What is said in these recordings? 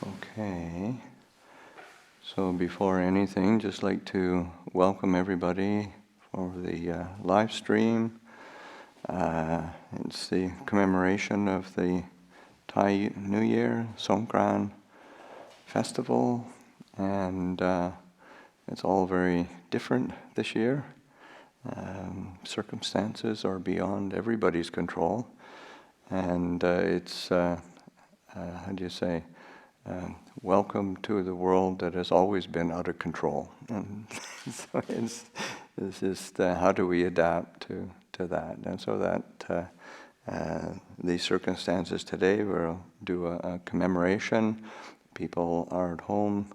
Okay, so before anything, just like to welcome everybody for the live stream. It's the commemoration of the Thai New Year, Songkron festival, and it's all very different this year. Circumstances are beyond everybody's control, and it's, how do you say, welcome to the world that has always been out of control. And so it's just how do we adapt to that? And so that these circumstances today, we'll do a commemoration. People are at home,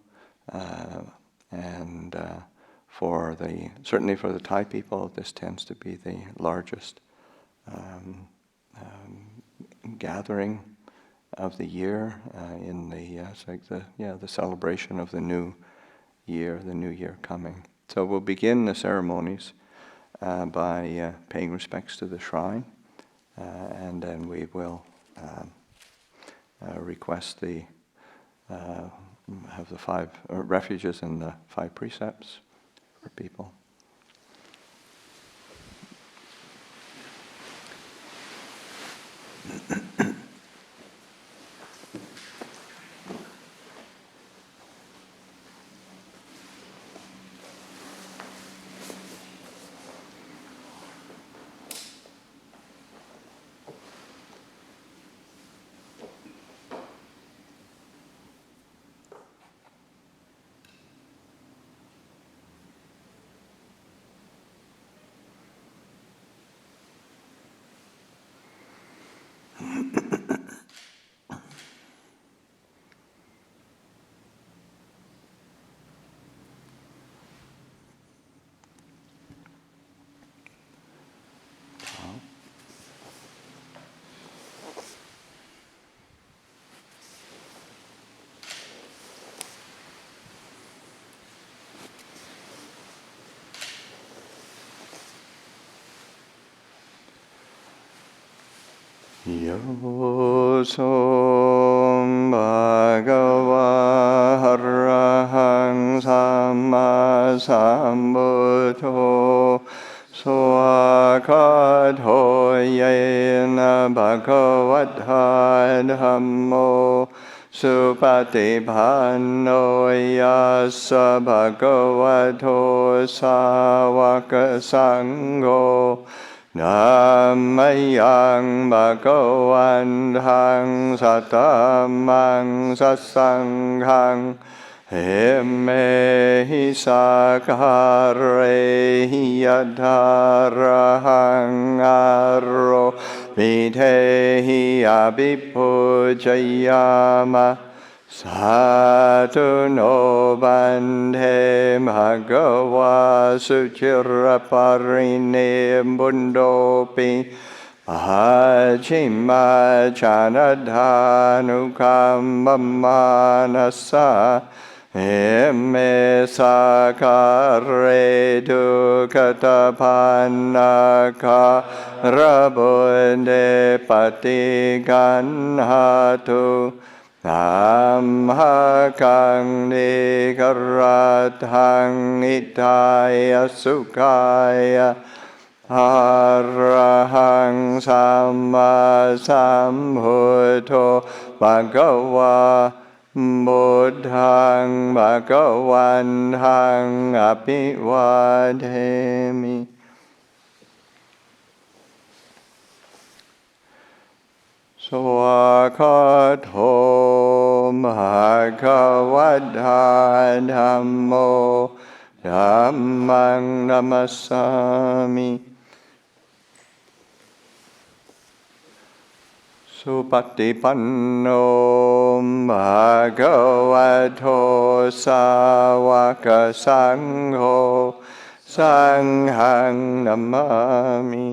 and certainly for the Thai people, this tends to be the largest gathering of the year it's like the celebration of the new year coming. So we'll begin the ceremonies by paying respects to the shrine, and then we will request have the 5 refuges and the 5 precepts for people. Yo som bhagava arahang samma sambuddho swakatho yena bhagavata dhammo supatipanno yassa bhagavato sāvaka-saṅghō mayaṃ bhagavanthaṃ satammaṃ sasaṅgham hemmehi sakarehi yadharahaṃ arro vitehi abhipujayāma sādhu no bhante bhagavā suchiraparine bundopi pāchimā chanadhanukam mamānasa emme sakare dukatapanaka rabunde paṭiggaṇhātu amhākaṃ dīgharattaṃ hitāya sukhāya arahang samma sambuddho bhagavā buddhaṃ bhagavanthaṃ abhivādemi. Swakatho bhagavata dhammo dhammang namasami. Supatipanno bhagavato sāvaka-saṅghō saṅghang namami.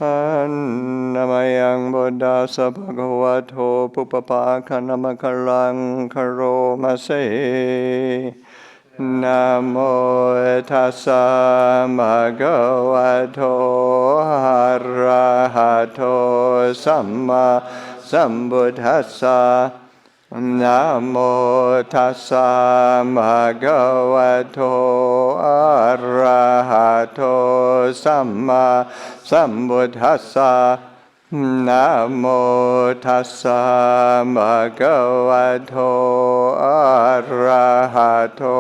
Annamayaṃ buddhassa bhagavato pupapāka namakalang karomase Namo tassa bhagavato arahato samma sambuddhassa. Namo tassa bhagavato arahato samma sambuddhassa. Namo tassa bhagavato arahato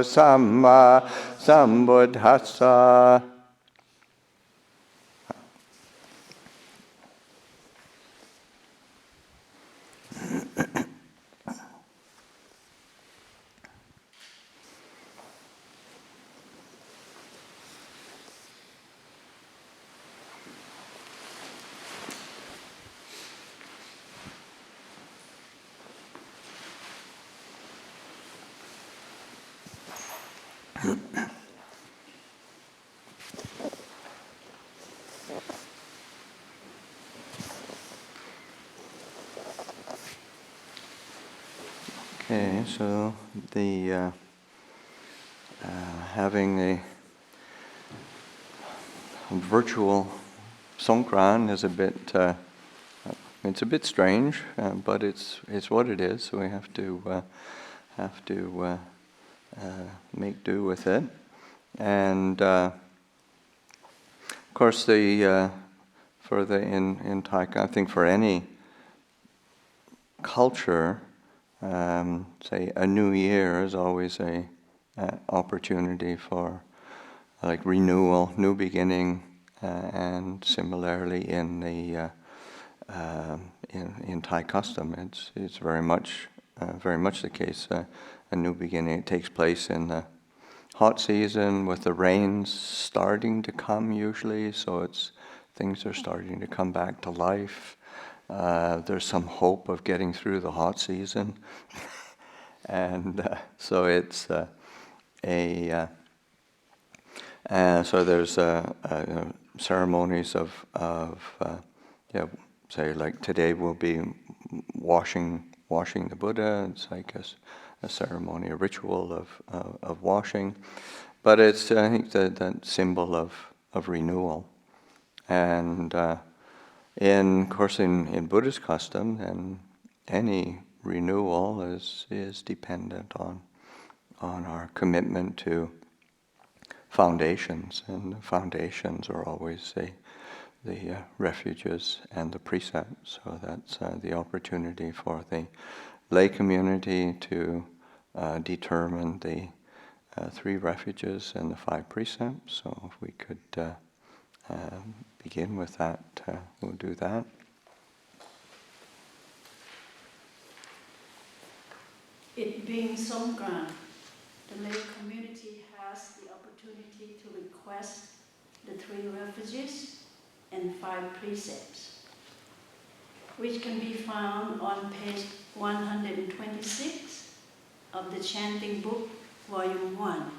samma sambuddhassa. Okay, so the having a virtual Songkron is a bit it's a bit strange, but it's what it is. So we have to make do with it, and of course in Thai, I think for any culture. Say a new year is always a opportunity for like renewal, new beginning, and similarly in the in Thai custom, it's very much the case. A new beginning. It takes place in the hot season with the rains starting to come usually, so things are starting to come back to life. There's some hope of getting through the hot season, and so it's so there's ceremonies of say like today we'll be washing the Buddha. It's like a ceremony, a ritual of washing, but it's I think that symbol of renewal, and. In Buddhist custom, then any renewal is dependent on our commitment to foundations, and the foundations are always the refuges and the precepts. So that's the opportunity for the lay community to determine the 3 refuges and the 5 precepts. So if we could begin with that, we'll do that. It being Songkron, the lay community has the opportunity to request the 3 refuges and 5 precepts, which can be found on page 126 of the Chanting Book Volume 1.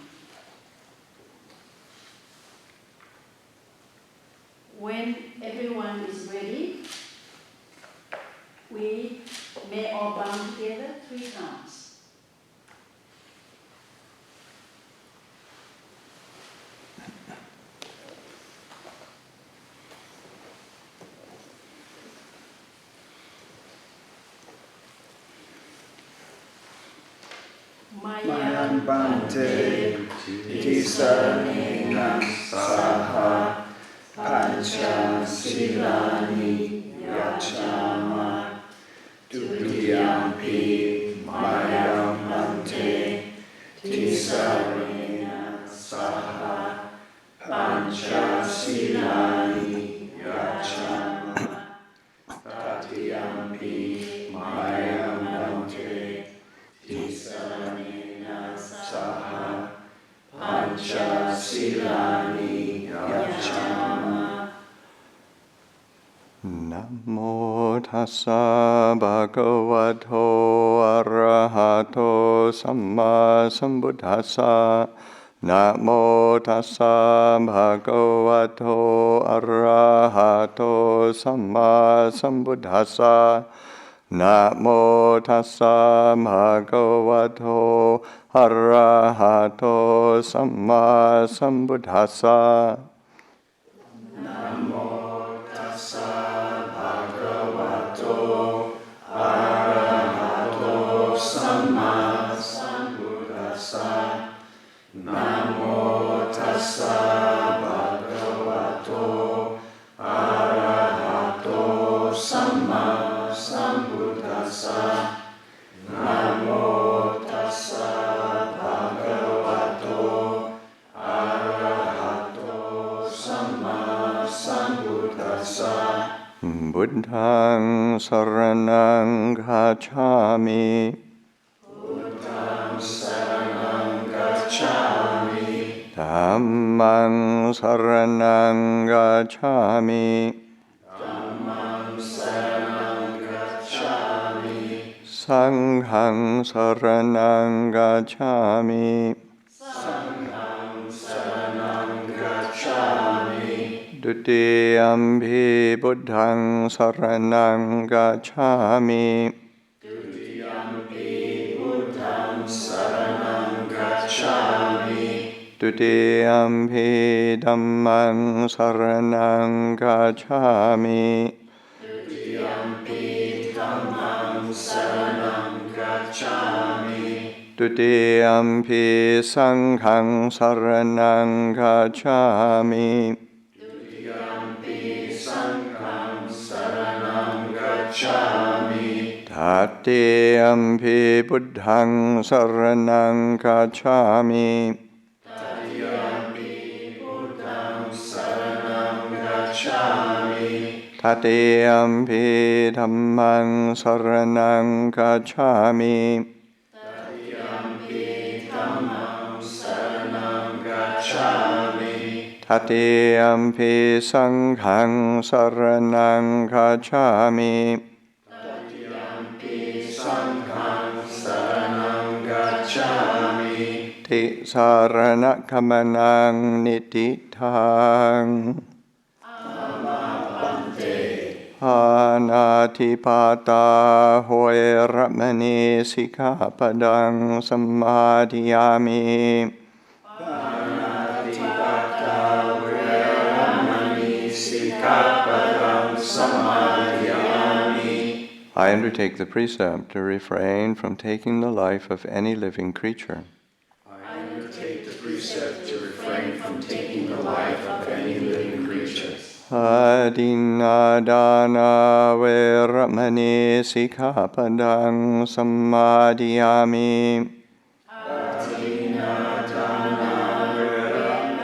When everyone is ready, we may all bow together 3 times. Mayaṃ bhante tisaranena saha pancha silani yacchāma dutiyampi mayaṃ bhante tisaranena saha pancha silani yacchāma tatiyampi mayaṃ bhante tisaranena saha pancha silani yacchāma. Namo tassa bhagavato arahato samma sambuddhassa. Namo tassa bhagavato arahato samma sambuddhassa. นะโมตัสสะภะคะวะโตอะระหะโตสัมมาสัมพุทธัสสะนะโมตัสสะภะคะวะโตอะระหะโตสัมมาสัมพุทธัสสะนะโมตัสสะภะคะวะโตอะระหะโตสัมมาสัมพุทธัสสะนะโมตัสสะภะคะวะโตอะระหะโตสัมมาสัมพุทธัสสะบุตตังสรณังคัจฉามิพุทธังสรณังคัจฉามิธัมมังสรณังคัจฉามิธัมมังสรณังคัจฉามิสังฆังสรณังคัจฉามิสังฆังสรณังคัจฉามิดุติยัมภิพุทธังสรณังคัจฉามิทุติยัมปิพุทธังสรณังคัจฉามิดุติยัมภิธัมมังสรณังคัจฉามิทุติยัมปิธัมมังสรณังคัจฉามิดุติยัมภิสังฆังสรณังคัจฉามิทุติยัมปิสังฆังสรณังคัจฉามิทัตติยัมภิพุทธังสรณังคัจฉามิตติยัมปิพุทธังสรณังคัจฉามิทัตติยัมภิธัมมังสรณังคัจฉามิตติยัมปิธัมมังสรณังคัจฉามิทัตติยัมภิสังฆังสรณังคัจฉามิตติยัมปิสังฆังสรณังคัจฉามิติสารณะคัมนังนิติทังปันเตปานาติปาตาโหยระมณีสิกขาปดังสัมมาทิยามิปานาติปาตาเวรมณีสิกขาปดังสมาธิยามิ I undertake the precept to refrain from taking the life of any living creature. I undertake the precept to refrain from taking the life of any living creature. อาดินนาดานาเวระมณีสิกขาปดังสัมมาทิยามิ อาทินนาทานาเวรม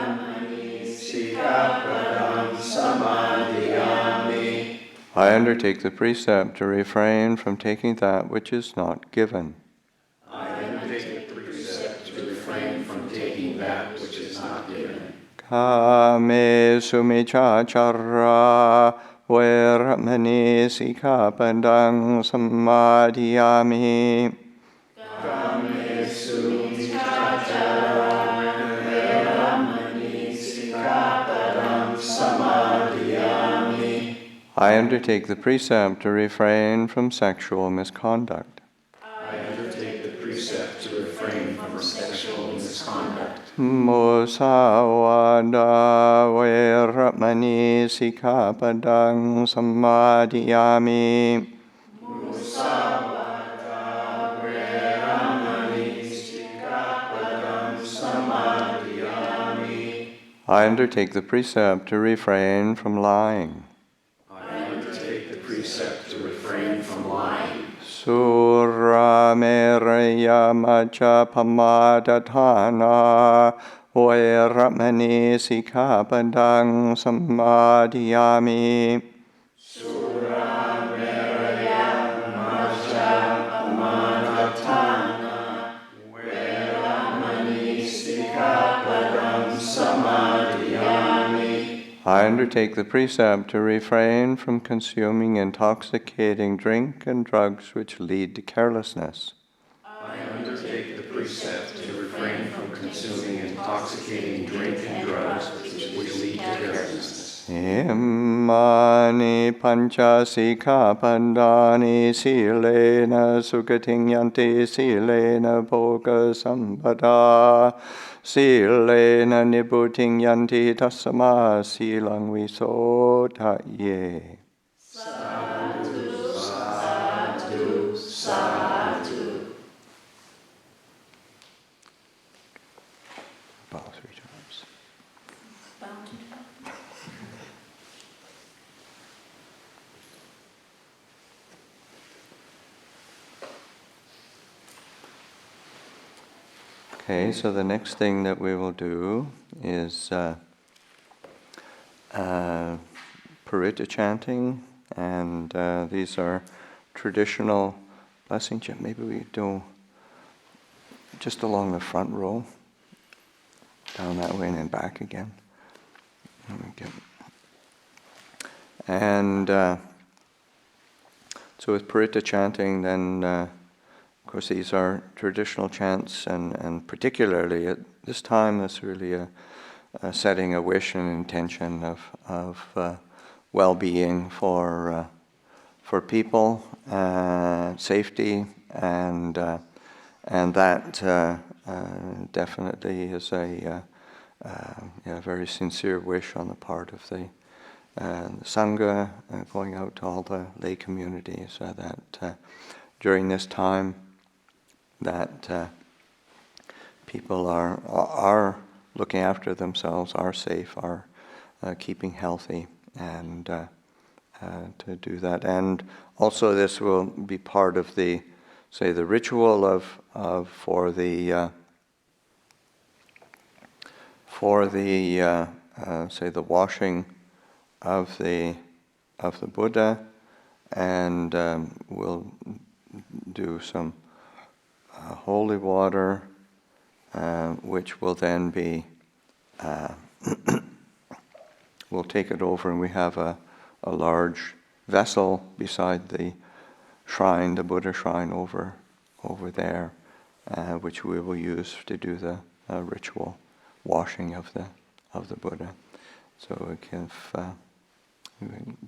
ณีสิกขาปดังสมาธิยามิ I undertake the precept to refrain from taking that which is not given. I undertake the precept to refrain from taking that which is not given. กาเมสุมิชาจาราเวระมณีสิกขาปดังสัมมาทิยามิ กาเมสุมิชาจาราเวรมณีสิกขาปดังสมาธิยามิ I undertake the precept to refrain from sexual misconduct. I undertake the precept to refrain from sexual misconduct. มุสาวาดาเวระมณีสิกขาปดังสัมมาทิยามิ มุสาวาทาเวรมณีสิกขาปดังสมาธิยามิ I undertake the precept to refrain from lying. I undertake the precept to refrain from lying. สุราเมรยามัจจพมาทฐานาเวระมณีสิกขาปดังสัมมาทิยามิ สุราเมรยมัจจปมาทัฏฐานาเวรมณีสิกขาปดังสมาธิยามิ I undertake the precept to refrain from consuming intoxicating drink and drugs which lead to carelessness. I undertake the precept to refrain from consuming intoxicating drink and drugs which lead to carelessness. Imāni pancha sikkhapadāni silena sukhating yanti silena bhoga sampada silena nibbutiṃ yanti tassamā silaṃ visoṭhaye. Sadhu, sadhu, sadhu. Bow 3 times. Bow to Okay, so the next thing that we will do is Paritta chanting, and these are traditional blessing chant. Maybe we do just along the front row, down that way and then back again. And so with Paritta chanting, then of course these are traditional chants, and particularly at this time, it's really a setting a wish and intention of well-being for people, safety, and that definitely is a very sincere wish on the part of the Sangha, going out to all the lay communities, that during this time that people are looking after themselves, are safe, are keeping healthy, and to do that. And also this will be part of the ritual of for the washing of the Buddha, and we'll do some holy water, which will then be we'll take it over, and we have a large vessel beside the shrine, the Buddha shrine over there, which we will use to do the ritual washing of the Buddha. So we can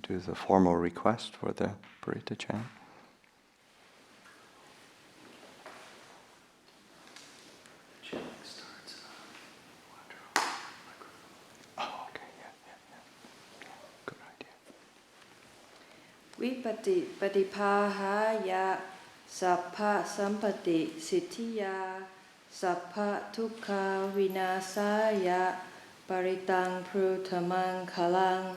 do the formal request for the Paritta chant. Vipati patipāhāya sappha sampati siddhiyā sappha dukkha vināsāya paritaṃ prutamaṃ kalaṃ.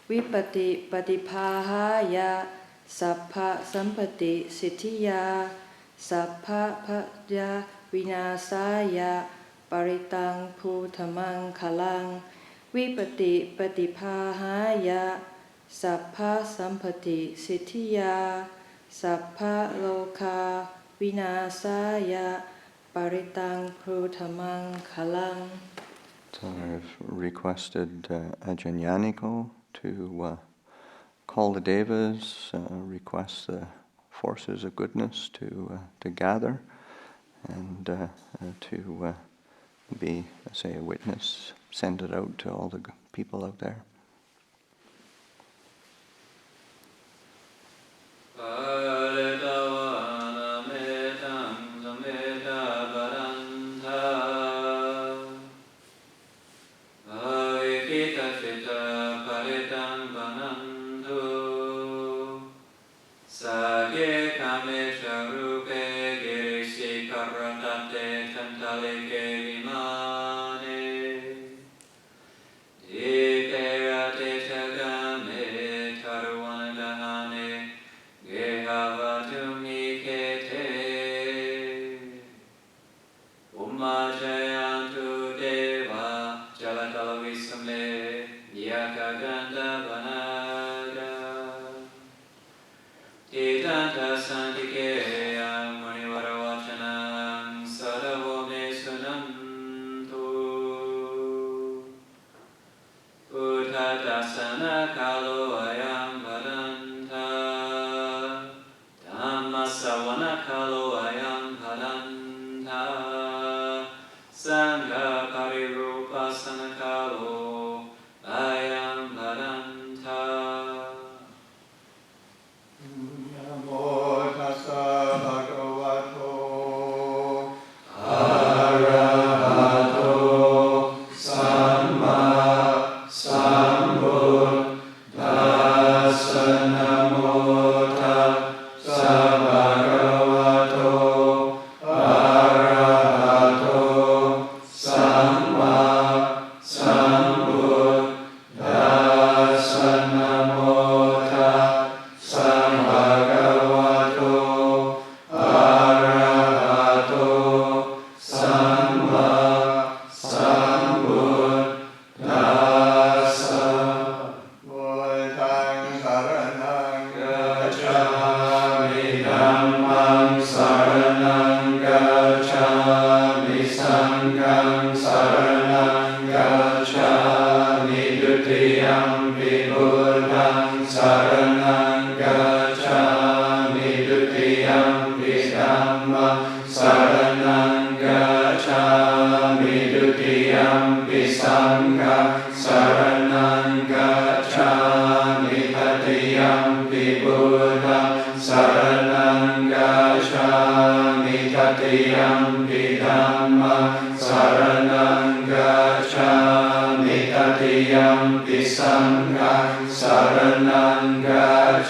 Vipati patipāhāya sappha sampati siddhiyā sappha padya vināsāya paritaṃ prutamaṃ kalaṃ. Vipati patipāhāya sappha sampati siddhiyā sappha lokā vināsāya paritaṃ prutamaṃ kalaṃ. So I've requested Ajahn to call the devas, request the forces of goodness to gather, and to be, say, a witness, send it out to all the people out there. Sangha parirupa sanakalo ayam param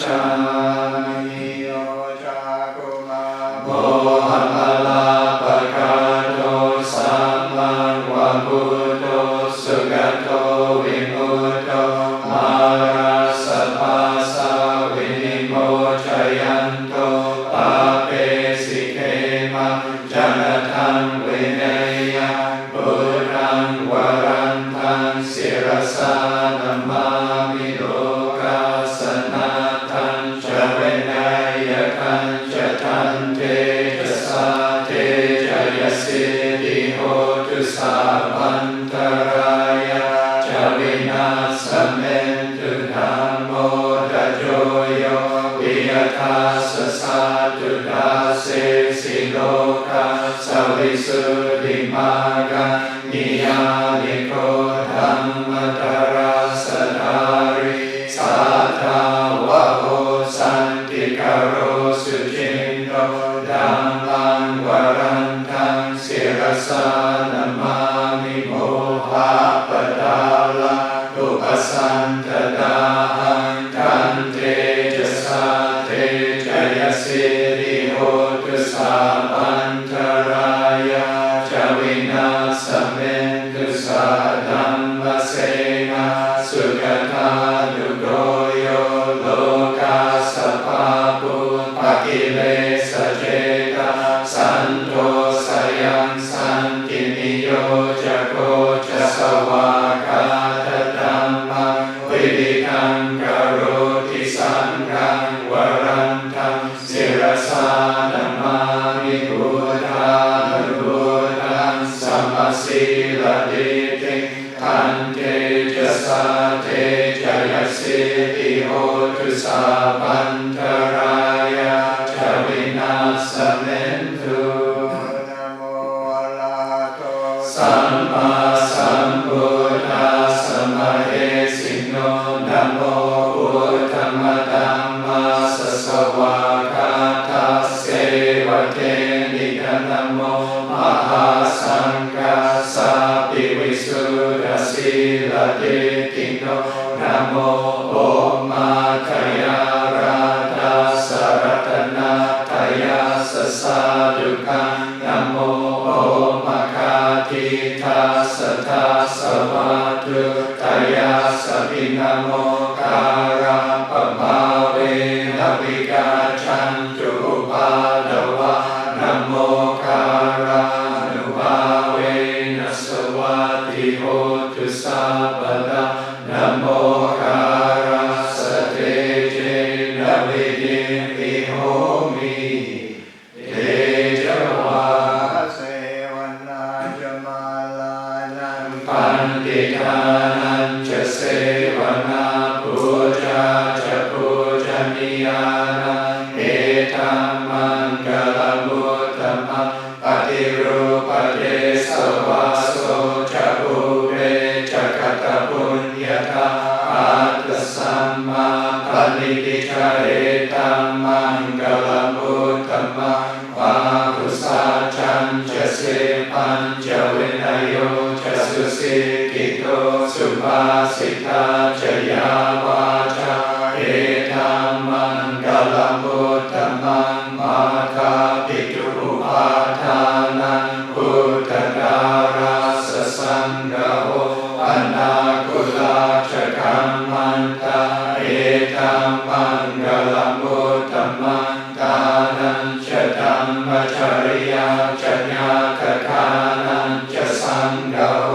ชามิโยชากุมาโมหัมลาปะกาโตสัมมังวะพุทโธสุขโตวิมุตโตมาราสภาสาวินิโมชยันโตปาเปสิเขมังจันทังเวเนยังปุรังวรันทังศิรสานามามิโลกาสนาทังจเวเนยคันจทันเทจะสาเทจยสิริโหตุสาพันตรายาจวินาสเมตุธัมโมทโจโยวิยทัสสะสาตุดาเสสิโลกาสวิสุทธิมากังนิยานิโกธัมมตราสดาริสัทธาวะโหสันติกโรสุจินโตธัมมังวรันทังศิรสานามามิโมหะปตาลาอุปสันตดาหังคันเทจะสาเทจยสิริโหตุสาพันตรายาจวินาสเมตุสาธัมมเสนาสุขทานุโกโยโลกาสภาปุปกิเลสเจตาสันโทสยังสันตินิโยจะโกจะสวากาตตัมมังวิดิทังกโรติสังฆังวรันทังศิรสานามามิพุทธานุพุทธังสัมมาสีลดิติทันเตจะสาเทจยสิริโหตุสาพันตรายาจวินาสเมตุนะโมอะระหะโตสัมมาสัมพุทธัสสะมะเหสิโนนะโมพุทธมธัมมัสสะสวากาทัสเสวะเทนิกะนะโมมหาสังฆัสสะปิวิสุทธสีลเดติโนนะโมโอมาคยาราทัสสะรัตนาทายาสสาดุคังนะโมโอมาคาทิทัสสะทัสสะวะตุทายาสปินะโมการะปะภาเวนะวิกาชันตุปาดวะนะโมการะนุภาเวนะสวัสดิโหตุสัพพะทานะโมการะสะเตเจนะวิริวิโหมิเตจวาเสวนาจมาลานังปันติทานันจะเสวนาปูจาจะปูจนิยานังเอตัมมังกลมุตตมังปฏิรูปเดสวาโสจะภูเรจะกตปุญญาตาอัตตสัมมาปณิทิจาเอตัมมังกลมุตตมังวาหุสาจันจะเสปัญจะเวนโยจะสุสิกิโตสุภาสิทาจะยาวาจาเอตัมมังกลมุตตมังมาคาปิตุอุปาทานังพุทธดาราสสังฆโหอนาคุลาจะกัมมันตาเอตัมมังกลมุตตมังทานังจะธัมมจริยาจะญาคทานังจะสังฆโห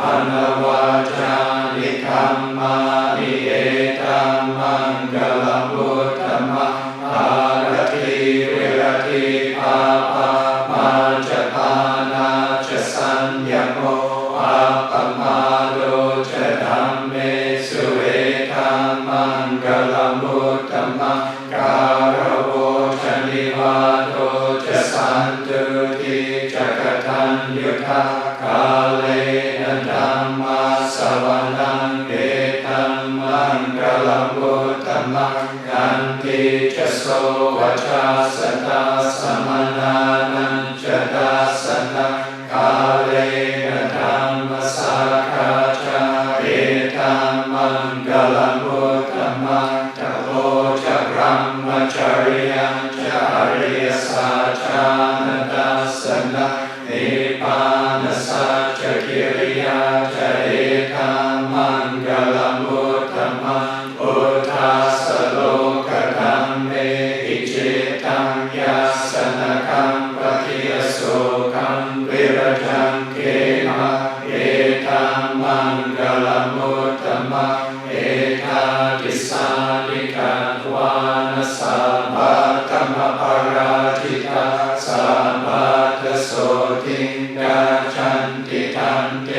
อนวาจานิคัมมานิเอตัมมังกลมุตตมังอารติวิรติภาภามาจะภานาจะสัญญโมอัปปมาโดจะธัมเมสุเอตัมมังกลมุตตมังการโวจะนิวาโดจะสันตุติจะกตัญญูทากาเลนะธัมมาสวนังเอตัมมังกลมุตตมังกันติจะโสวชาสตาสมนานันจะดัสสนังกาเลนะธัมมสาคาจาเอตัมมังกลมุตตมังจะโพจะ รรมจริยังจาริยสัจจานตัสสนะนิพพานสัจจกิริยาจเอกังมังคลมุตตมังพุทธัสสะโลกธัมเมหิจิตังยัสสนะคัมปะทิยโสคัมวิรัจังเกมะเอตังมังคลมุตตมังเอธาติสานิกังวานะสัมปัตตมปาราชิตาสัมปัตตโสทิงกาจันติทันเต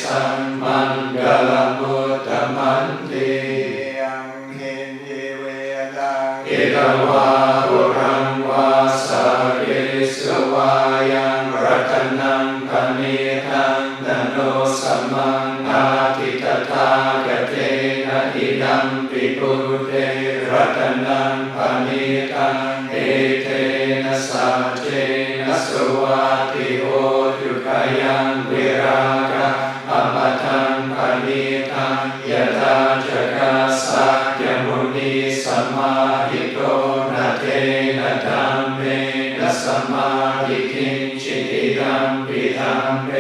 สัมมังคลมุตตมันติยังหินหิเวดังอิตวาหุรังวาสาริสวายังรัตนังปณิทังนโนสัมมังอาทิตถากเตนะอิดัมปิปุเตรัตนังปณิทังเอเทนะสัจเจนะสวัสติโหตุกายังวิรากะอมตังปณิทังยะถาจักขาสัยมุนีสัมมาหิโตนะเทนะธัมเมนะสัมมาหิคิญจิติดัมปิธัมเม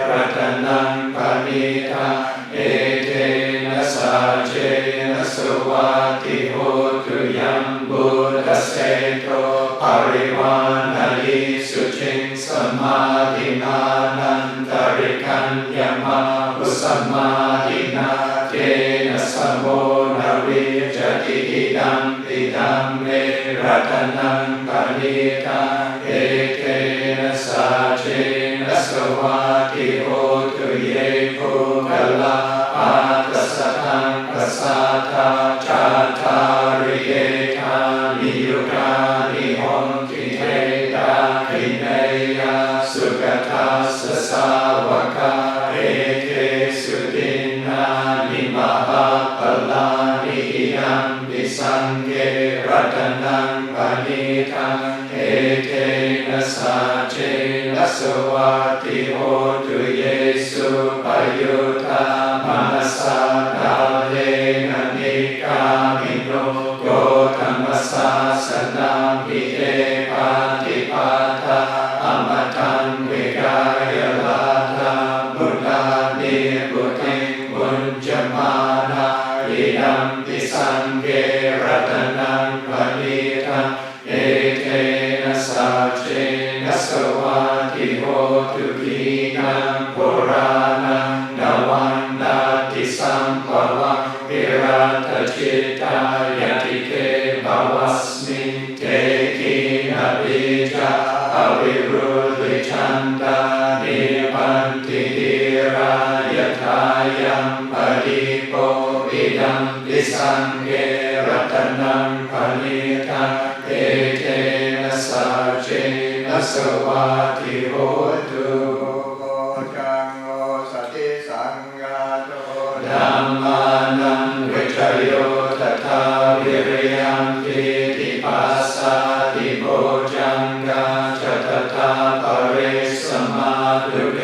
รัตนังปณิทังเอเทนะสัจเจนะสวัสติโหตุยัมบุตตเสโตปริวานาลิสุจิงสมาธินานันตริกัญญมาอุสมาธินาเทนะสมโภนาวิจติอิดัมปิธัมเมรัตนังปณิทังเอเทนะสัจเจนะสวัสติโหตุเยภูกลาอาตัสสะทังกัสสะทาจัตตาริเยธานิยุกานิหนติเทตาคิเนยาสุขทัสสะสาวกาเอเทสุตินนานิมหาปลานิยัมปิสังเกรัตนังปณิทังเอเทนะสัจเจนะสวัสติโหตุเยสุปยุตตามนัสสะดาเลนะนิกามิโนโกธัมมัสสะสนามิเอปาติปาทาอมตังวิกายลาธาบุตานิบุติบุญจมานาอิดัมปิสังเกรัตนังปณิทังเอเทนะสัจเจนะสวัสติโหตุกีนังโบราณังนวันนาติสัมภวังวิรัตจิตตายติเกภวัสมิงเตกินะปิจาอวิรุลิชันตานิปันติติรายทายัมปฏิโปอิดัมปิสังเกรัตนังปณิทังเอเทนะสัจเจนะสวัสติโหตุโกจังโอสติสังฆาโตธัมมานังวิจโยตถาวิริยัมปิติปัสสะติโพจังกาจัตตาปริสมาธุเก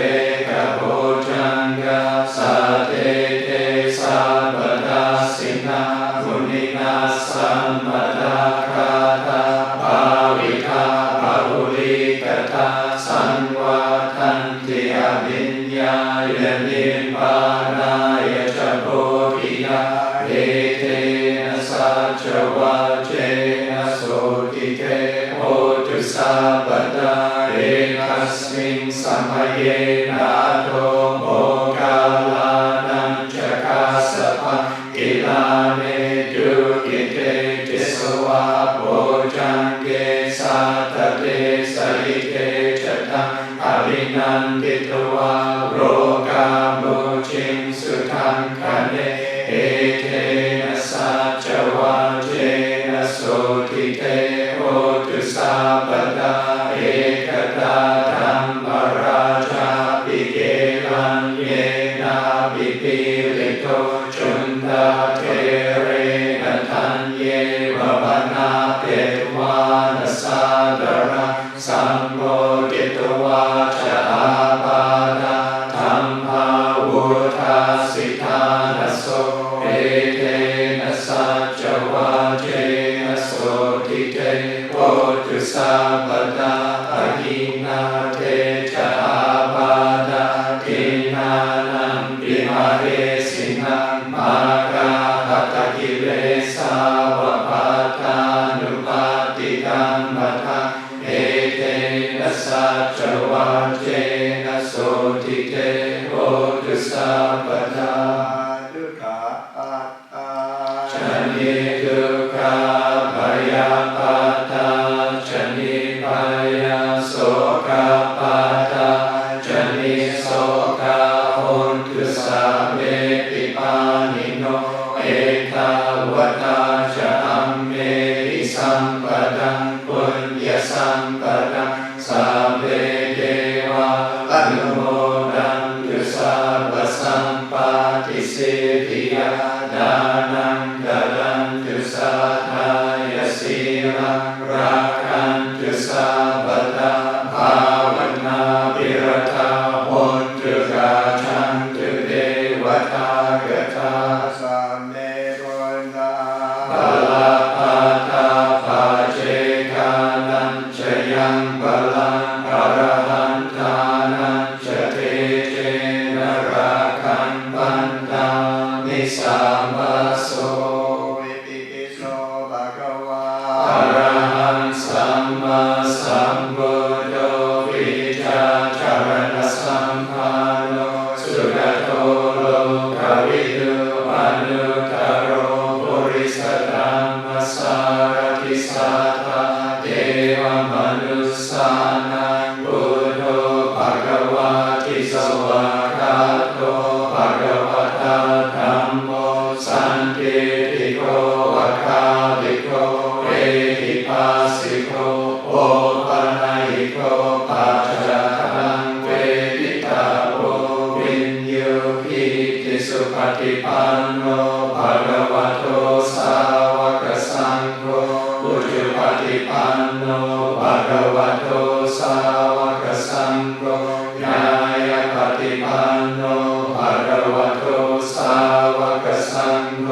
กะโพจังกาสัตเตเตสัพพทาสินามุนินาสัมปทาคาตาภาวิทาภาหุลิกตาสันวาทันติอภิญญายนิพพานายจะโพธิยาเอเทนะสัจวะเจนะโสติเตโหตุสัพพทาเอตัสมิงสัมภเยนะโตโมกาลานังจักขาสะพังกิลาเนตุกิเตติสวะโพจังเกสัตเตสหิเตจตังอภินันติตวะโรกาโมชิงสุทังคะเนเอเทนะสัจวะเจนะโสติเตโหตุสัพพทาเอกตาธัมมราชาปิเกลังเยนะปิปิริโตจุนตาเทเรนะทันเยวะบานาเปตวานะสาดาระสัมโพธิตวาชะอาปาดาธัมภาวุธาสิทานะโสเอเทนะสัจวะเจนะโส ติเตโหตุสัพพตาอหินาเทจาบาดาทินานังปิหาเรสินังมาราหัตถกิเลสาวะปาทานุปาติกัมมะทะเอเตนะสัจจวาเจนะโสติเตโหตุสัพพตาทุกขาชนิทุกขาพยาปาทาชนิพยาโสกาปาทาชนิโสกาโหตุสัพเพปิปานิโนเอตาวตาจะอัมเมหิสัมปดังปุญญสัมปดังสัพเพเทวาอนุโมดันตุสัพพสัมปาทิสิทธิยาดานังดาดันตุสัทธายสีลังรักขันตุสัพพตาภาวนาภิรตาโหตุราชันตุเทวตากตาสัมเมรุณาภลาภาตาภาเจกานัญชยังบาลังอรหันตานัญชเตเจนะราคันปันตามิสัมมาโสวิปิปิโสภะคะวาอะระหังสัมมาสัมพุทโธวิชาจารณสัมปันโนสุขโตโลกวิทูอนุตตโรปุริสธัมมสารติสัทธาเทวมนุสสานังพุทโธภะคะวาติสวากขาโตภะคะวะตาธัมโมสันติติโกวะคาลิโกเอหิปัสสิโกโอปะนะหิโกปัจจตังเวทิตาโววินโยหิติสุปฏิปันโนภะคะวะโตสาวกสังโฆอุจุปฏิปันโนภะคะวะโตสาวกสังโฆญาญาปฏิปันโนภะคะวะโตสาวกสังโฆ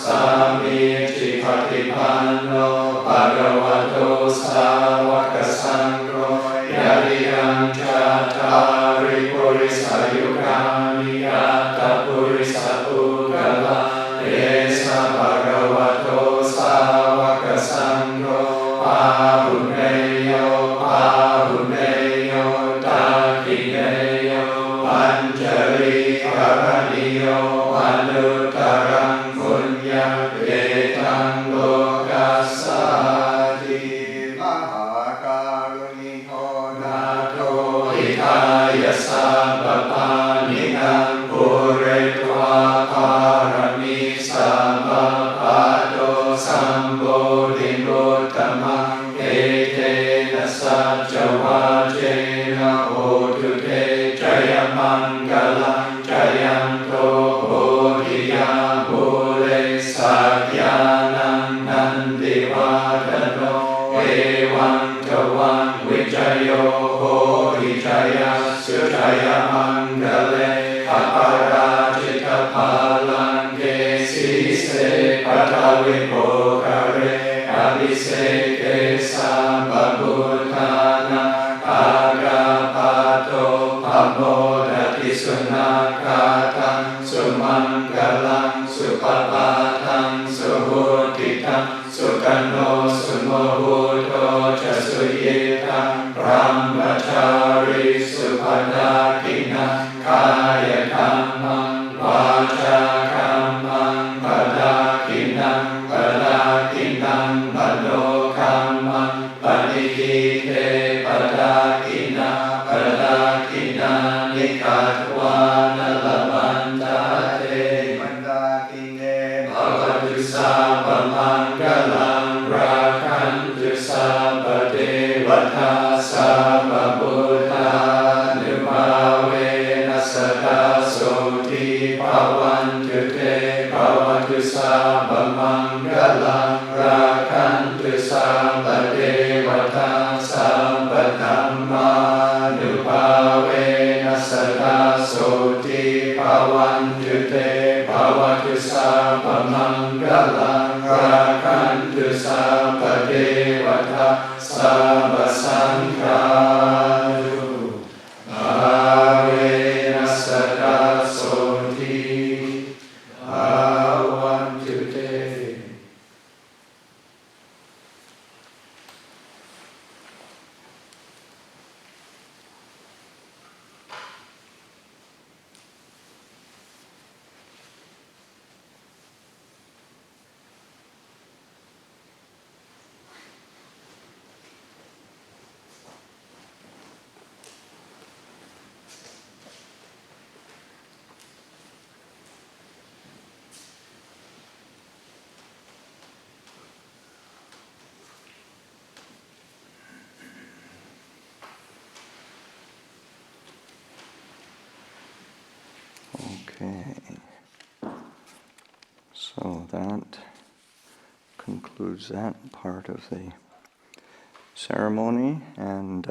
สามีจิปฏิปันโนภะคะวะโตสาวกสังโฆยะริยังจัตตาริปุริสายุคานิยัตตปุริสปุกลาเอสะภะคะวะโตสาวกสังโฆปาหุเนโยปาหุเนโยตาคิเนโยปัญจริกรณิโยอนุตตรังปุญญเอตังโลกัสสาติมหาการุณิโกนาโถหิทายะสัพพปานินังปุเรตวาภารมิสัมปปะโตสัมโพธิโมตตมังเอเทนะสัจจวาเจนะโหตุเตจยมังกลังจยันโตโพธิยาภูเรสักยานังนันติวาทโนเอวังทวังวิจโยโหหิจยาสุจยมังกเลอปาราชิตภาลังเกสีเสปัทวิโภคเรอภิเศเกสัมปพุทธานังอากาปาโตภโมดติสุนาคาตังสุมังกลังสุปปาทังสุโหติตังสุกันโนสุโมโหโตจะสุยิตังพรหมจาริสุปดากินังกายธัมมังวาจาคัมมังปดากินังปดากินังมโนคัมมังปฏิทิเทปดากินาปดากินานิกัตวานลมันตาเตมันตากิเนภวตุสัพพมังคลังราคันตุสัพพเทวตาสัพพพุทธานุภาเวนัสสตาโสติภวันตุเตภวตุสัพพมังคลังราคันตุสัพพเทวตาสัพพธัมมานุภาเวนัสสตาโสติภวันตุเตภวตุสัพพมังคลังราคันตุสัพพ เทวทัสสะปะสังฆาตุอาเวนัสสะทัสโสทิอาวันตุเตOkay, so that concludes that part of the ceremony, and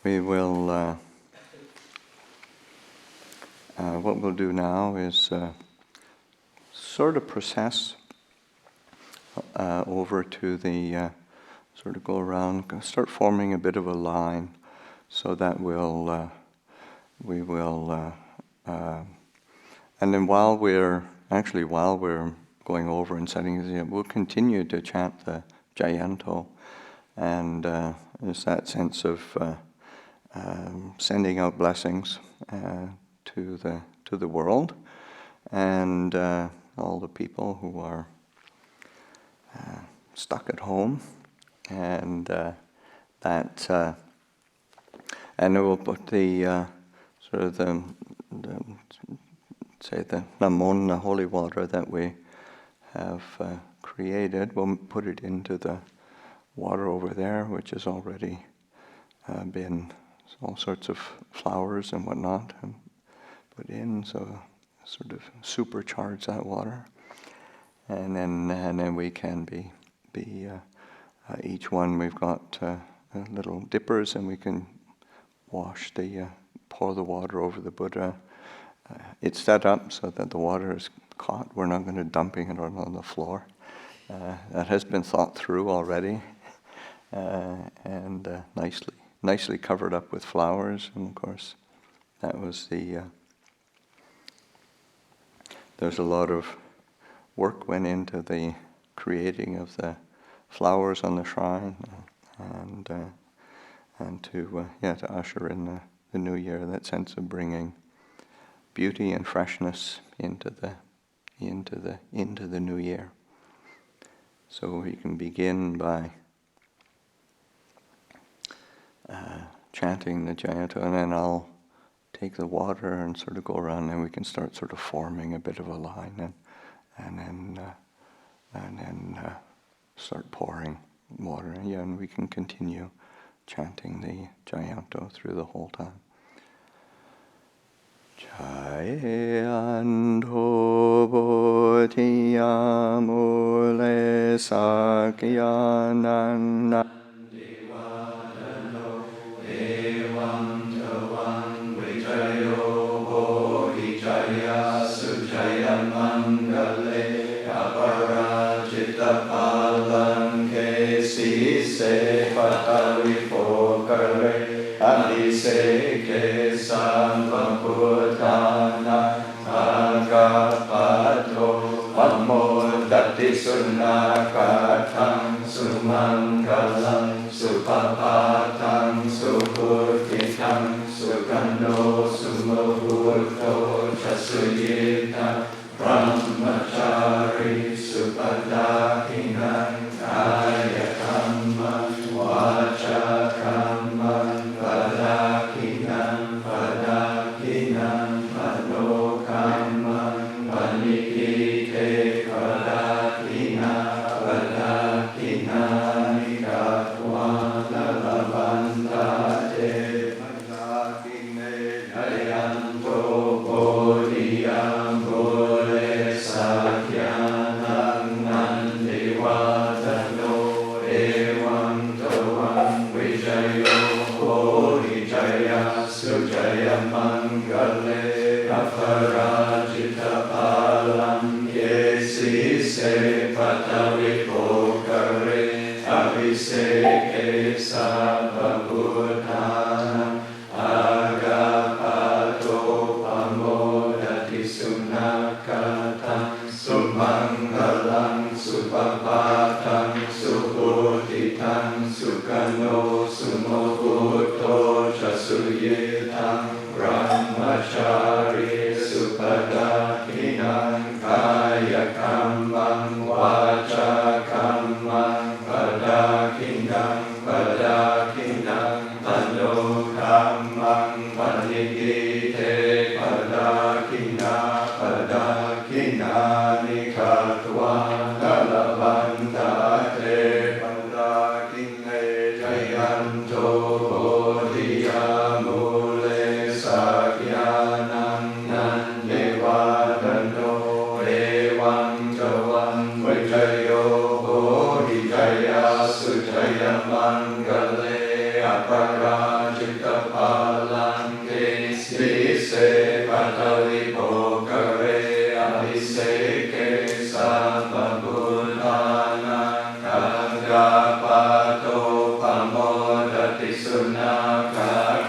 we will, what we'll do now is sort of process over to the, sort of go around, start forming a bit of a line, so that we will, and then while we're going over and setting this up, we'll continue to chant the Jayanto, and there's that sense of sending out blessings to the world, and all the people who are stuck at home, and and we'll put the sort of the namon, the holy water that we have created. We'll put it into the water over there, which has already been all sorts of flowers and whatnot put in, so sort of supercharge that water, and then we can be each one, we've got little dippers, and we can pour the water over the Buddha. It's set up so that the water is caught. We're not going to dumping it on the floor. That has been thought through already, and nicely covered up with flowers. And of course, that was there's a lot of work went into the creating of the flowers on the shrine, and to usher in the new year, that sense of bringing beauty and freshness into the new year. So we can begin by chanting the Jayanto, and then I'll take the water and sort of go around, and we can start sort of forming a bit of a line, and then start pouring water, and we can continue chanting the Jayanto through the whole time. Jayanto bodhiya mule sakyananda Adiseke Sampaputana Agapato Vamodati Sunakatam Sumangalam Supapatang Supurkitam Sukando Sumahurto Chasuyitam Brahmachari Supadahinam Kaya Kamma Vacha Kamma Padakinam Manokamam Panikite Padakinani Katwana Lavandate Padakine Jayanto Bodhiyam Bole Sakyanam Nandiwada วิโภคเรอภิเศเกสัพพุทธานังอากาปะโตปโมดติสุนัขกตังสุมังคลังสุปปาทังสุโหติทังสุขโนสุโมพุทโธจะสุเยทังบรมจารีสุปดาทินังกายกัมมังวาจากัมมังปดาทินังปดาทินังมโนกัมมังปณิทิเตปดาทินาปดาทินานิคัตวากัลปันตาเตปดาทิเนจยันโตโพธิยามุเลสักยานังนันเยวาดโนเอวังจวังวิจโยโหหิจยาสุจยมังกเลอปราจิตปาลังเกสิเสปัตวิโภคเรอภิเศเกสัพพุทธานังอังกาปะโตปโมดติสุนัข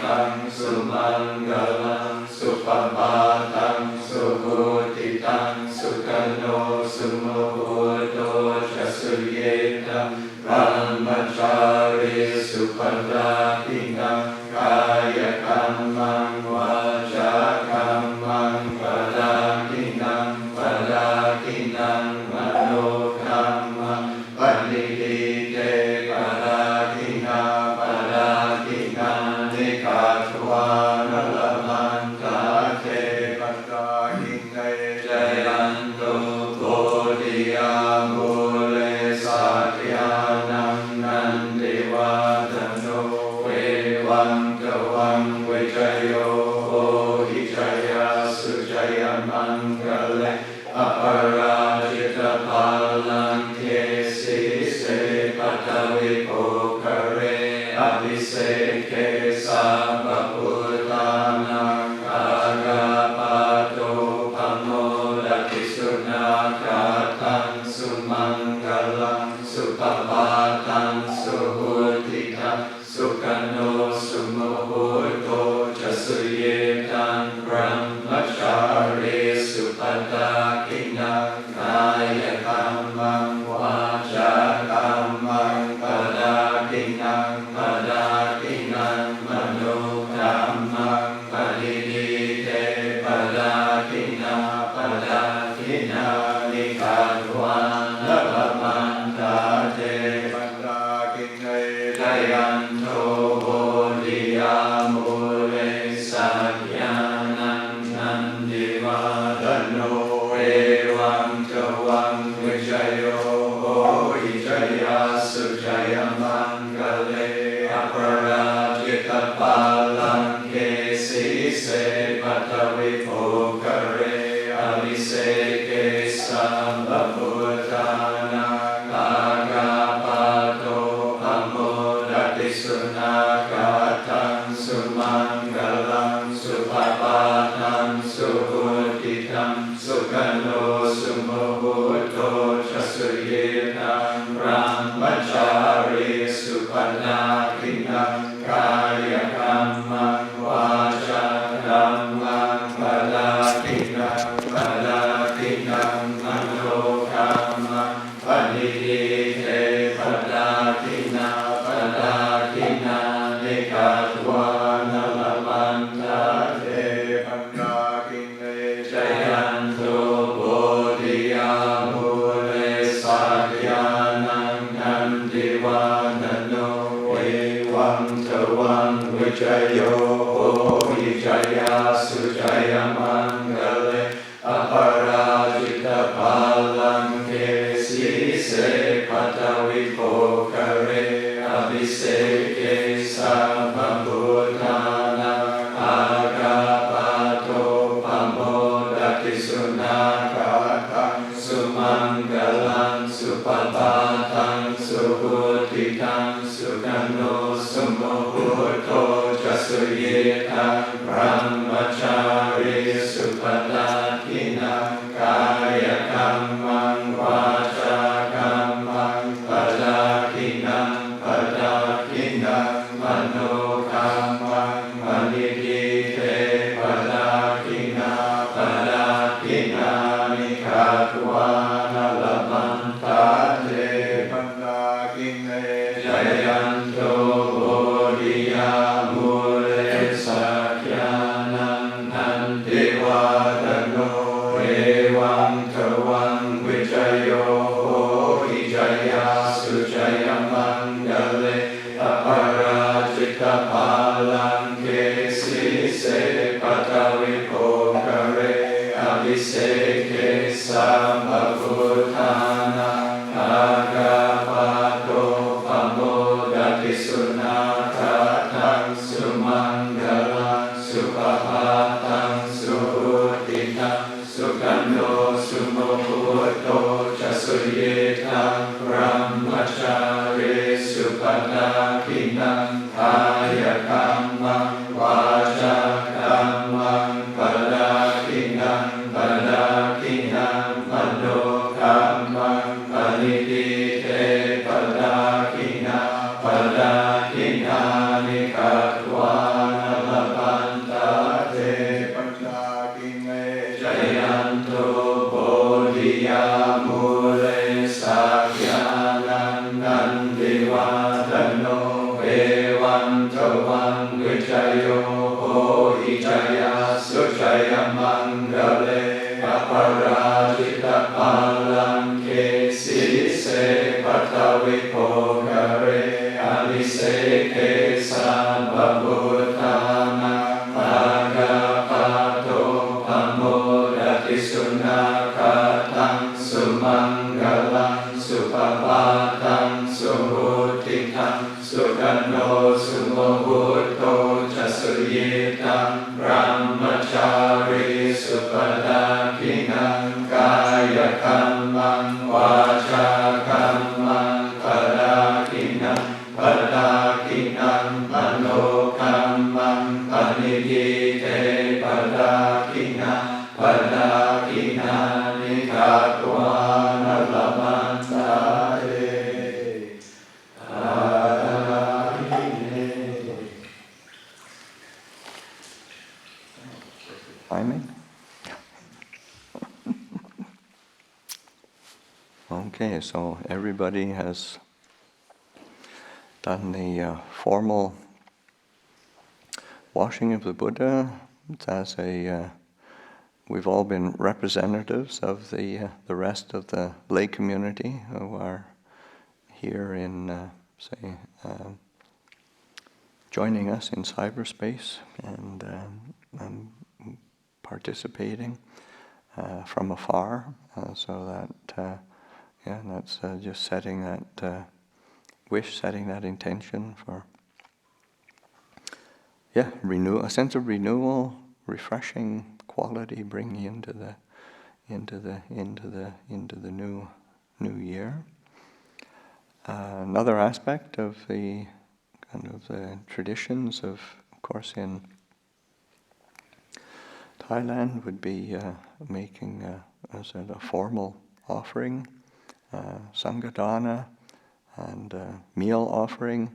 ตังสุมังคลังสุปปาทังสุโหติตังสุขโนสุโมพุทโธจะสุเยตังพรหมจารีสุปดาทินังกายกัมมังวาจากัมมังปดาทินังปดาทินังมโนกัมมังปณิทิเตปดาทินาปดาทินานิคัตวานลมันตาเตปดาทิเนจยันโตโพธิยามุเลสักยานังนันติวาดโนเววังกวังเวจโยโหหิจยาสุจยมังกเลอปราจิตภาลังเทสิเสปัตวิโภคเรอภิเศเกสัพพุทธานังอากาปะโตปโมดติสุนัขตังสุมังคลังสุปปาทังสุโหติทังสุขโนสุโมพุทโธจะสุเยตังบรมจารีสุปดาทินังกายกัมมังวาจากัมมังปดาทินังปดาทินังมโนกัมมังปณิทิเตปดาทินาปดาทินานิคัตวานลมันตาเตปดาทิเนจยันโตโพธิยามุเลสักยานังนันติวาดโนเอวังจวังวิจโยโหหิจยาสุจยมังกเลอปราจิตปาลังเกสิเสปัตวิโภคเรอภิเศเกสัพพุทธานังอากาปะโตปโมดติสุนัขตังสุมังคลังสุปปาทังสุโหติทังสุขโนสุโมพุทโธจะสุเยตังพรหมจารีสุปดาทินังกายกัมมังวาจากัมมังปดาทินังปดาทินังมโนกัมมังปณิทิเตปดาทินาปดาทินานิคัตวานลมันตาเตปดาทิเนจยันโตโพธิยามุเลสักยานังนันติวาดโนเอวังจวังวิจโยโหหิจยาสุจยมังกเลอปราจิตภาลังเกสิเสปัตวิโภคเรอภิเศเกสัพพุทธานังอากาปะโตปโมดติสุนัขตังสุมังคลังสุปปาทังสุโหติทังสุขโนสุโมพุทโธจะสุเยตังพรหมจารีสุปดาทินังกายกัมมังวาจากัม สุจยมังกะเลอปาราจิตภาลังเกสีเสปัตวิโภคเรอภิเศเกสัมภพุทธานังอากาปาโตปโมดติสุนาคาทังสุมังคลังสุภาพาตังสุอุติตังสุขันโนสุโมพุทโตจะสุเยตังพระมจาริสุปตาคินังทายกัมมังวาจากัมมังปดาคินังปดาคินังมโนกัมมังปณิทิเตปดาคินังปดาคินานิกัตวานัลปันตาเตปดาคิเมจยันโตโพธิยามูเลสักยานันนันติวาตโนเอวันทวังวิจโยโหอิจยาสุจยมังกะเลอปาราจิตภาลังเกสีเสปัตวิโภคเรอภิเศเกสัมภพุทธานังอากาปาโตปโมดติสุนาคาทังสุมังคลังสุภาพาตังสุหุติตังสุขันโนสุโมพุทโตจะสุเยตังพระมจาริสุปตาคินังกายกัมมังวาจากัมมังปดาคินังปดาคินังมโนกัมมังปณิทิเตปดาคินังปดาคินานิกัตวานัลมันตาเตTiming? Okay, so everybody has done the formal washing of the Buddha. As we've all been representatives of the rest of the lay community who are here in, joining us in cyberspace and participating from afar, so that that's just setting that wish, setting that intention for a sense of renewal, refreshing quality, bringing into the new year. Another aspect of the kind of the traditions of course, in Thailand would be making a formal offering, Sangha dana, and meal offering,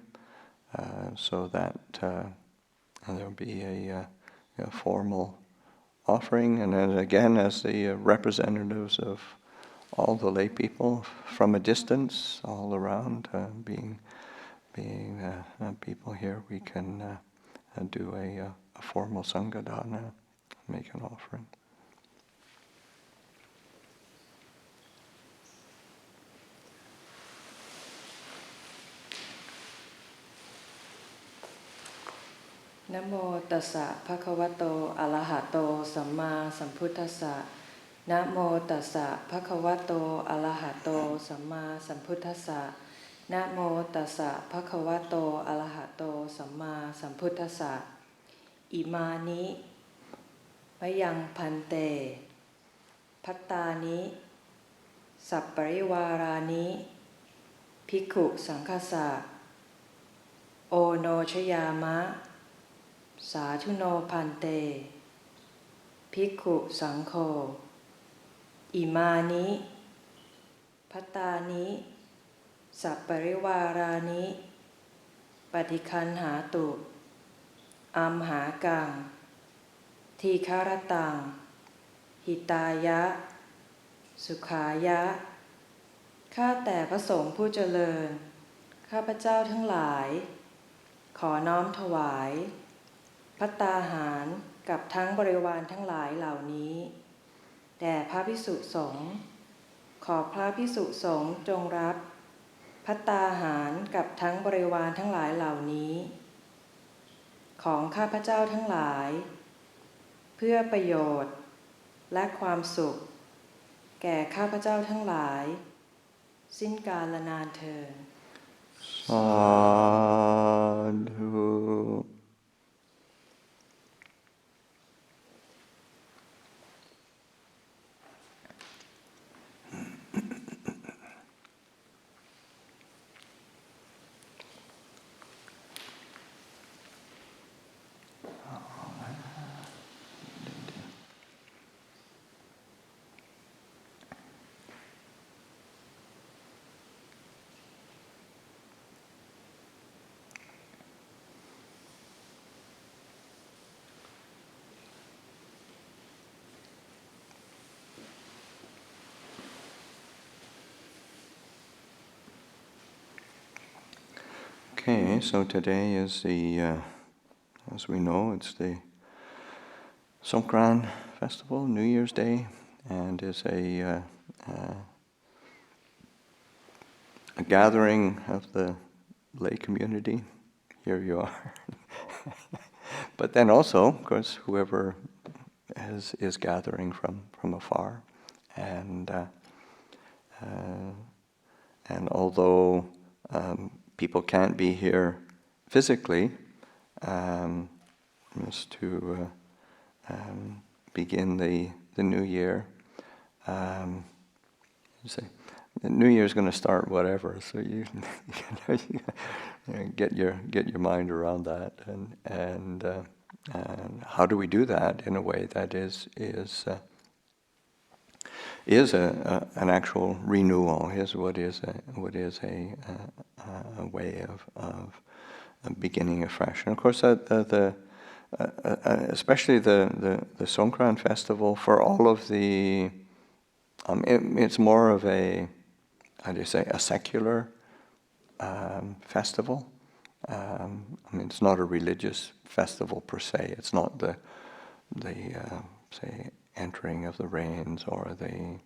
so that there will be a formal offering, and then again as the representatives of all the lay people from a distance, all around, being people here, we can do a formal Sangha dana, make an offering. Namo tassa bhagavato arahato samma sambuddhassa. Namo tassa bhagavato arahato samma sambuddhassa. Namo tassa bhagavato arahato samma sambuddhassa. Imāni mayaṃ bhante. bhattāni saparivārāni. bhikkhusaṅghassa. oṇojayāma. sādhu no bhante. bhikkhusaṅgho. Imāni bhattāni saparivārāni. paṭiggaṇhātu. amhākaṃ. dīgharattaṃ. hitāya. sukhāya. ข้าแต่พระสงฆ์ผู้เจริญข้าพเจ้าทั้งหลายขอน้อมถวายภัตตาหารกับทั้งบริวารทั้งหลายเหล่านี้แด่พระภิกษุสงฆ์ขอพระภิกษุสงฆ์จงรับ ภัตตาหารกับทั้งบริวารทั้งหลายเหล่านี้ของข้าพเจ้าทั้งหลายเพื่อประโยชน์และความสุขแก่ข้าพเจ้าทั้งหลายสิ้นกาลนานเทอญ Sādhu. Okay, so today is as we know, it's the Songkron festival, New Year's Day, and is a gathering of the lay community. Here you are. But then also, of course, whoever is gathering from afar, and although people can't be here physically, just to begin the new year. Say, the new year is going to start whatever, so you get your mind around that, and how do we do that in a way that is an actual renewal? Is what is a way of beginning afresh. And of course, especially the Songkron festival, for all of the, it's more of a, how do you say, a secular festival. I mean, it's not a religious festival per se. It's not the say, entering of the rains, or the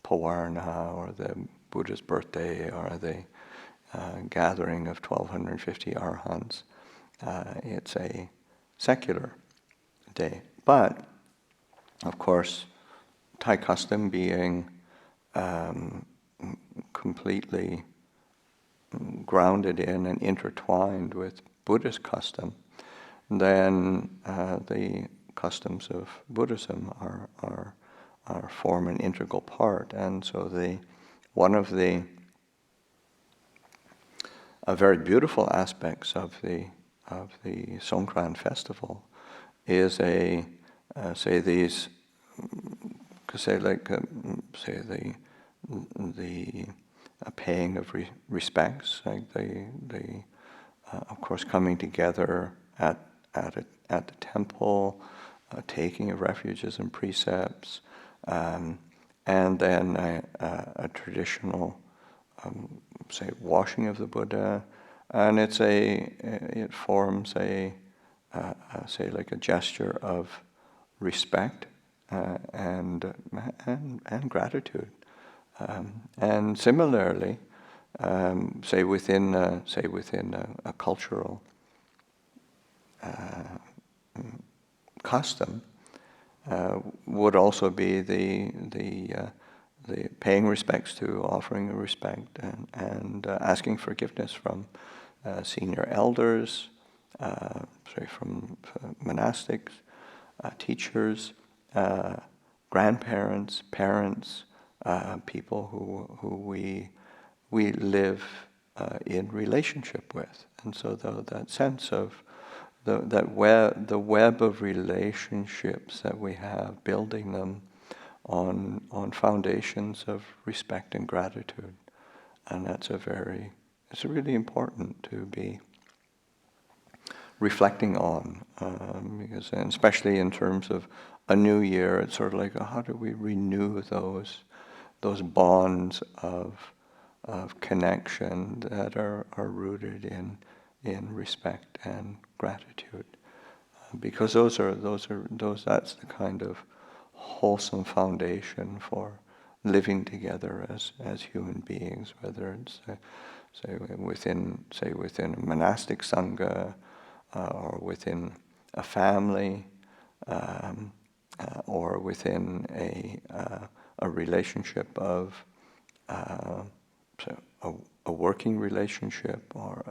pavarna, or the Buddha's birthday, or the gathering of 1,250 arhats. It's a secular day. But, of course, Thai custom being completely grounded in and intertwined with Buddhist custom, then the customs of Buddhism are form an integral part. And so one of the very beautiful aspects of the Songkran festival is say these, say like say the paying of respects, like the of course coming together at the temple, taking of refuges and precepts, and then a traditional say washing of the Buddha, and it forms a say like a gesture of respect and gratitude, and similarly, say within a cultural custom, would also be the paying respects to, offering respect, and asking forgiveness from senior elders, from monastics, teachers, grandparents, parents, people who we live in relationship with. And so that sense of the web of relationships that we have, building them on foundations of respect and gratitude, and it's really important to be reflecting on, because, and especially in terms of a new year, it's sort of like, how do we renew those bonds of connection that are rooted in respect and gratitude, because that's the kind of wholesome foundation for living together as human beings, whether it's within a monastic sangha, or within a family, or within a relationship of a working relationship, or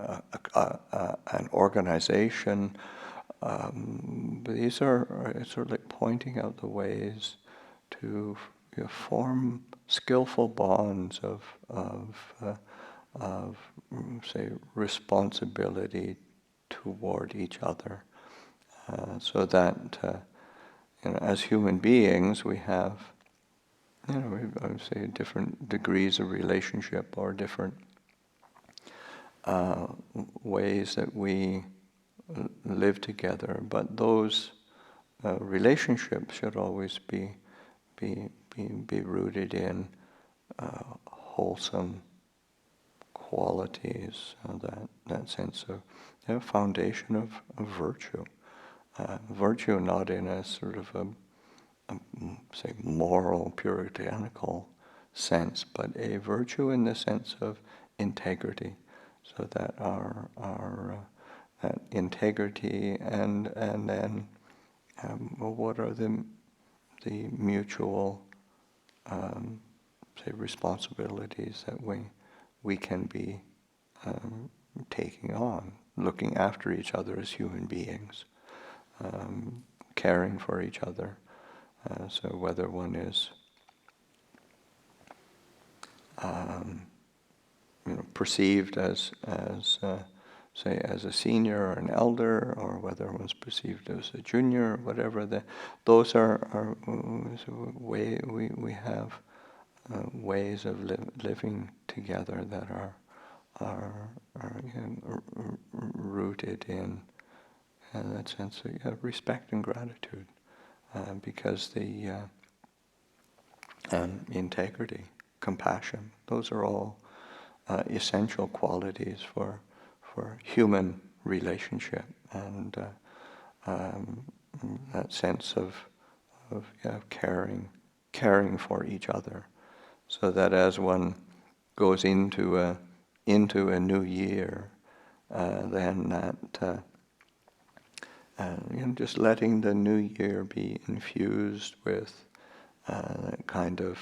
an organization. These are sort of like pointing out the ways to form skillful bonds of say responsibility toward each other, so that as human beings we have I would say different degrees of relationship, or different ways that we live together, but those relationships should always be rooted in wholesome qualities, that sense of foundation of virtue. Virtue not in a sort of a say moral, puritanical sense, but a virtue in the sense of integrity, so that our that integrity and then what are the mutual say responsibilities that we can be taking on, looking after each other as human beings, caring for each other. So whether one is perceived as say as a senior or an elder, or whether one's perceived as a junior, whatever, those are way we have ways of living together that are rooted in that sense of respect and gratitude, because the integrity, compassion, those are all essential qualities for human relationship, and that sense of caring for each other, so that as one goes into a new year, then that just letting the new year be infused with a kind of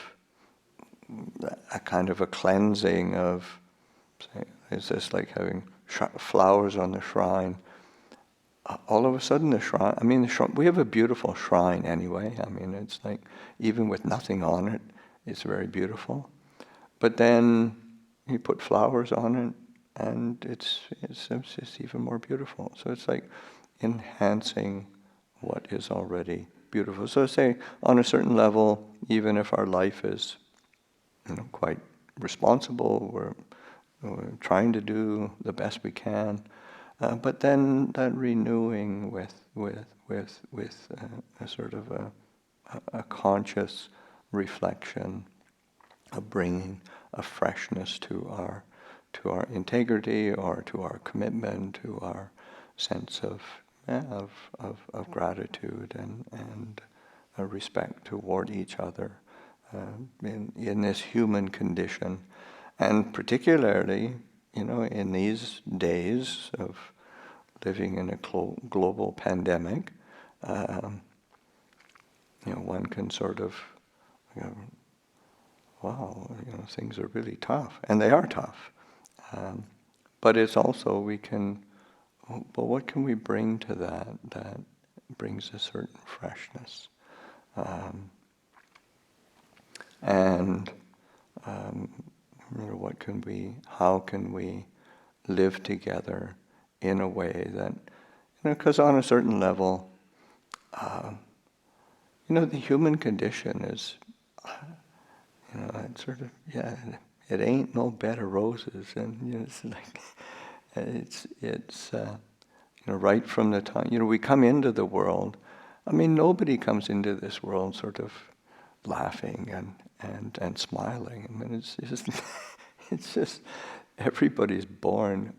a cleansing of, say, it's just like having flowers on the shrine. All of a sudden the shrine, we have a beautiful shrine anyway. It's like, even with nothing on it, it's very beautiful. But then you put flowers on it, and it's just even more beautiful. So it's like enhancing what is already beautiful. So say, on a certain level, even if our life is quite responsible, we're trying to do the best we can, but then that renewing with a sort of a conscious reflection of bringing a freshness to our integrity, or to our commitment, to our sense of gratitude and respect toward each other in this human condition. And particularly, in these days of living in a global pandemic, one can sort of, wow, things are really tough, and they are tough. But it's also but what can we bring to that brings a certain freshness, and how can we live together in a way that, because on a certain level, the human condition is, it's sort of, it ain't no bed of roses, and it's like, it's right from the time, we come into the world. Nobody comes into this world sort of laughing and smiling. It's just everybody's born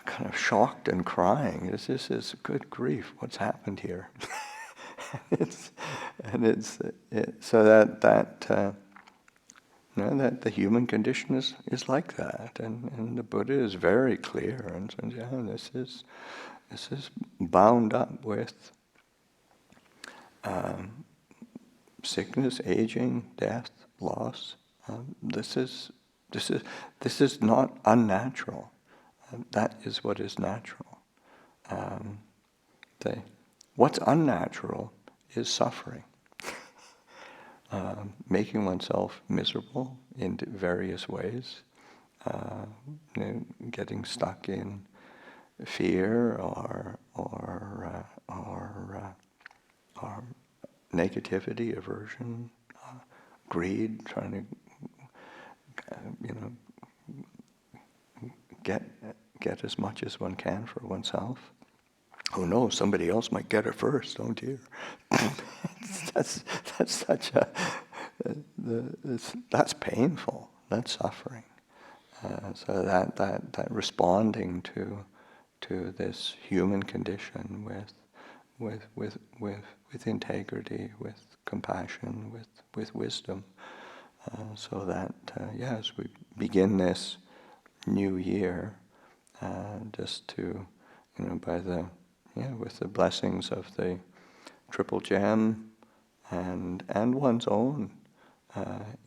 kind of shocked and crying. It's just good grief, what's happened here? So that that the human condition is like that, and the Buddha is very clear and says, yeah, this is bound up with sickness, aging, death, loss. This is not unnatural. That is what is natural. What's unnatural is suffering. Making oneself miserable in various ways, getting stuck in fear or negativity, aversion, greed, trying to get as much as one can for oneself. Oh no, somebody else might get it first. Oh dear. That's such a that's painful. That's suffering. So that responding to this human condition with integrity, with compassion, with wisdom, so that as we begin this new year, just to with the blessings of the Triple Gem and one's own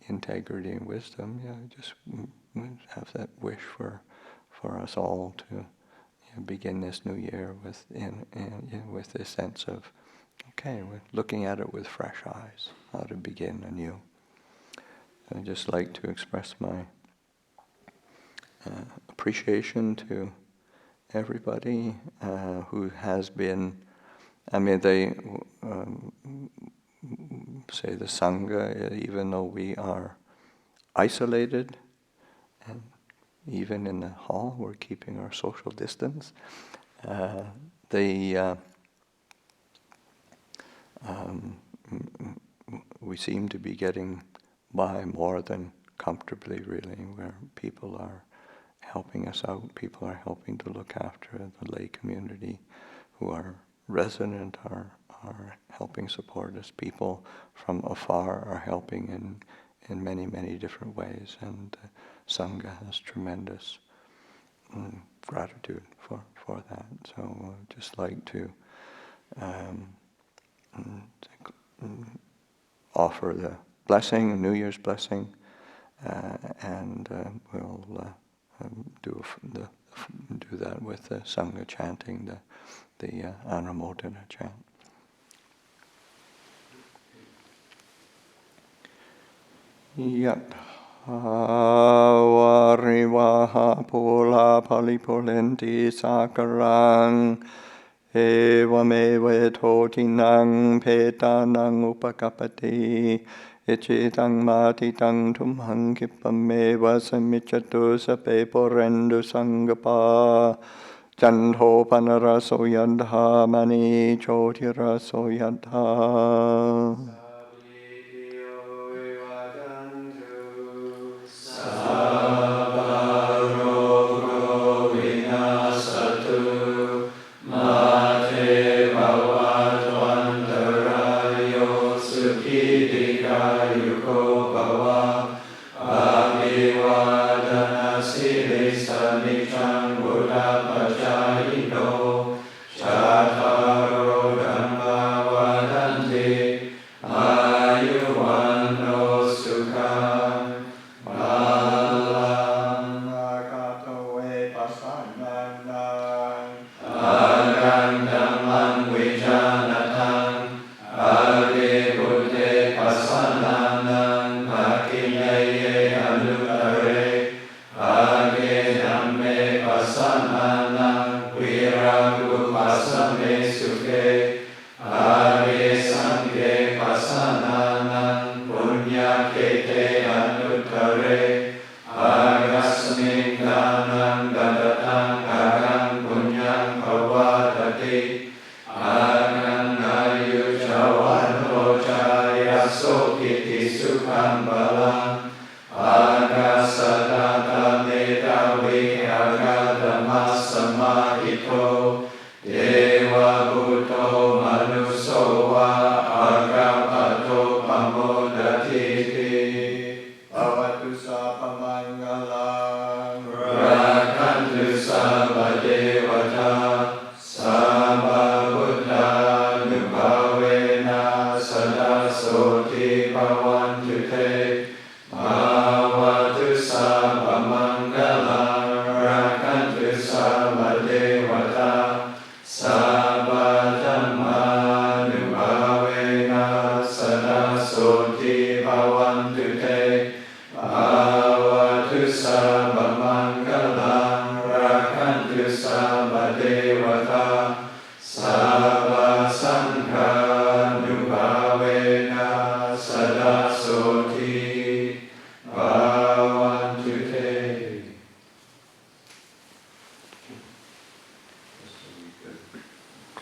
integrity and wisdom, just have that wish for us all to begin this new year with this sense of, okay, we're looking at it with fresh eyes, how to begin anew. I'd just like to express my appreciation to everybody who has been, they say the Sangha, even though we are isolated, and even in the hall we're keeping our social distance, we seem to be getting by more than comfortably, really, where people are helping us out, people are helping to look after the lay community who are resident, are helping support us. People from afar are helping in many, many different ways, and Sangha has tremendous gratitude for that. So I'd just like to offer the blessing, a New Year's blessing, and we'll do that with the Sangha chanting the Anumodana chant. Yat varivaha pola palipolenti sakarang evameva totinang petanang upakapati Ichitang matitang tumhang kipameva samichatu sape porendu sangapa Janho panaraso yadha mani chotiraso yadha Bhavatu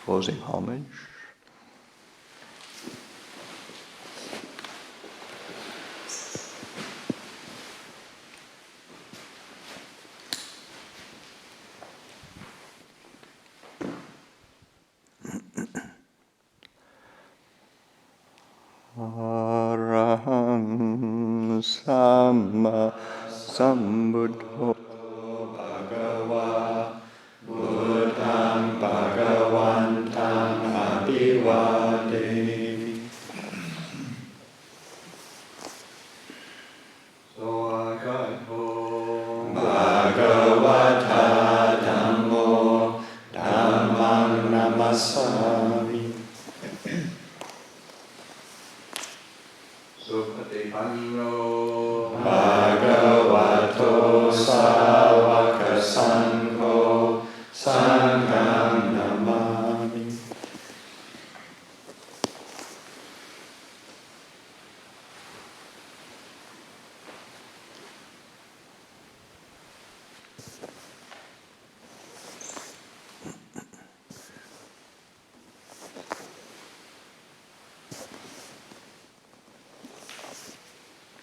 closing homage. Araham Samma Sambuddho Bhagava Buddhaṃ Bhagavantaṃ Abhivādemi Swagato Bhagavata